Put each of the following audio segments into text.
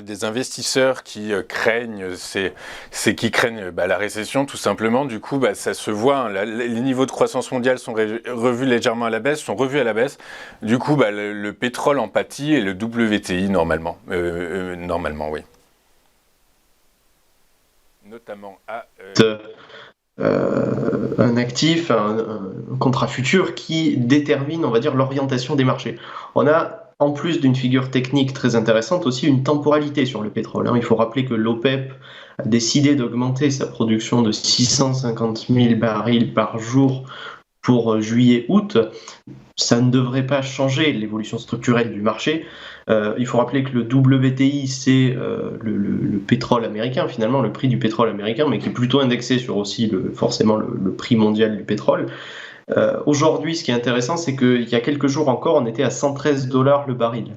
des investisseurs qui craignent, c'est qui craignent la récession tout simplement. Du coup, ça se voit, hein, les niveaux de croissance mondiale sont revus légèrement à la baisse, sont revus à la baisse. Du coup, le pétrole en pâtit et le WTI normalement, oui. Notamment à un actif, un contrat futur qui détermine, on va dire, l'orientation des marchés. On a, en plus d'une figure technique très intéressante, aussi une temporalité sur le pétrole. Il faut rappeler que l'OPEP a décidé d'augmenter sa production de 650 000 barils par jour pour juillet-août. Ça ne devrait pas changer l'évolution structurelle du marché. Il faut rappeler que le WTI, c'est le pétrole américain, finalement, le prix du pétrole américain, mais qui est plutôt indexé sur aussi forcément le prix mondial du pétrole. Aujourd'hui, ce qui est intéressant, c'est qu'il y a quelques jours encore, on était à 113 $ le baril.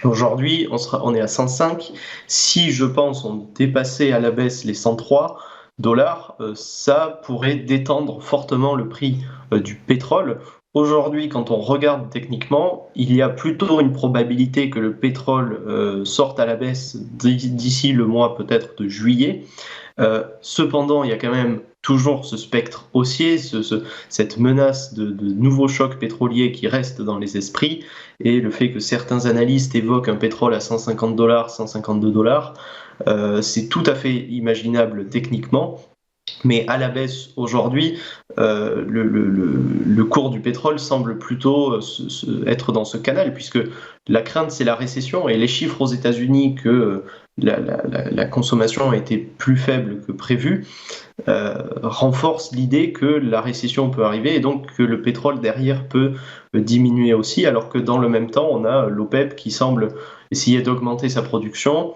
Aujourd'hui, on est à 105. Si, je pense, on dépassait à la baisse les 103 $, ça pourrait détendre fortement le prix du pétrole. Aujourd'hui, quand on regarde techniquement, il y a plutôt une probabilité que le pétrole sorte à la baisse d'ici le mois peut-être de juillet. Cependant, il y a quand même toujours ce spectre haussier, cette menace de nouveaux chocs pétroliers qui reste dans les esprits, et le fait que certains analystes évoquent un pétrole à 150 $, 152 $, c'est tout à fait imaginable techniquement. Mais à la baisse aujourd'hui, le cours du pétrole semble plutôt être dans ce canal, puisque la crainte, c'est la récession, et les chiffres aux États-Unis que la consommation a été plus faible que prévu renforcent l'idée que la récession peut arriver, et donc que le pétrole derrière peut diminuer aussi, alors que dans le même temps, on a l'OPEP qui semble essayer d'augmenter sa production.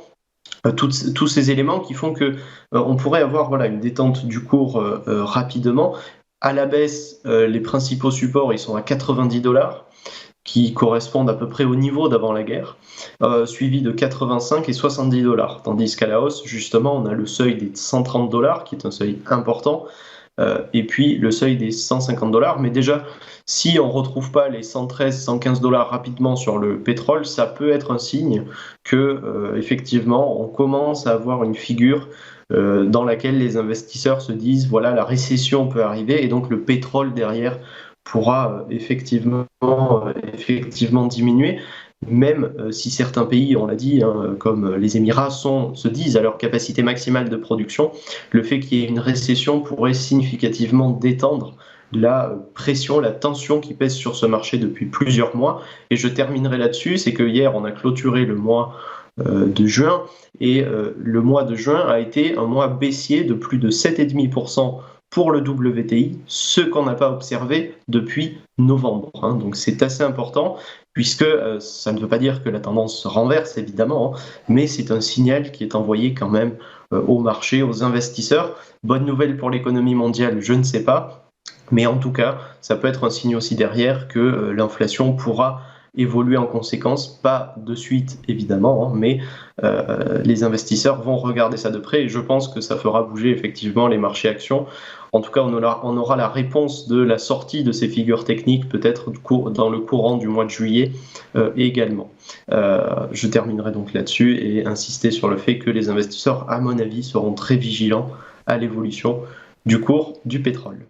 Tous ces éléments qui font que on pourrait avoir une détente du cours rapidement. À la baisse, les principaux supports ils sont à 90 $, qui correspondent à peu près au niveau d'avant la guerre, suivi de 85 et 70 $. Tandis qu'à la hausse, justement, on a le seuil des 130 $, qui est un seuil important, et puis le seuil des 150 $. Mais déjà, si on ne retrouve pas les 113, 115 $ rapidement sur le pétrole, ça peut être un signe que, effectivement, on commence à avoir une figure dans laquelle les investisseurs se disent voilà, la récession peut arriver, et donc le pétrole derrière pourra effectivement diminuer, même si certains pays, on l'a dit, comme les Émirats, se disent à leur capacité maximale de production. Le fait qu'il y ait une récession pourrait significativement détendre la pression, la tension qui pèse sur ce marché depuis plusieurs mois. Et je terminerai là-dessus, c'est que hier, on a clôturé le mois de juin, et le mois de juin a été un mois baissier de plus de 7,5% pour le WTI, ce qu'on n'a pas observé depuis novembre. Donc c'est assez important, puisque ça ne veut pas dire que la tendance se renverse, évidemment, mais c'est un signal qui est envoyé quand même au marché, aux investisseurs. Bonne nouvelle pour l'économie mondiale, je ne sais pas, mais en tout cas, ça peut être un signe aussi derrière que l'inflation pourra évoluer en conséquence, pas de suite évidemment, mais les investisseurs vont regarder ça de près, et je pense que ça fera bouger effectivement les marchés actions. En tout cas, on aura la réponse de la sortie de ces figures techniques peut-être dans le courant du mois de juillet également. Je terminerai donc là-dessus et insister sur le fait que les investisseurs, à mon avis, seront très vigilants à l'évolution du cours du pétrole.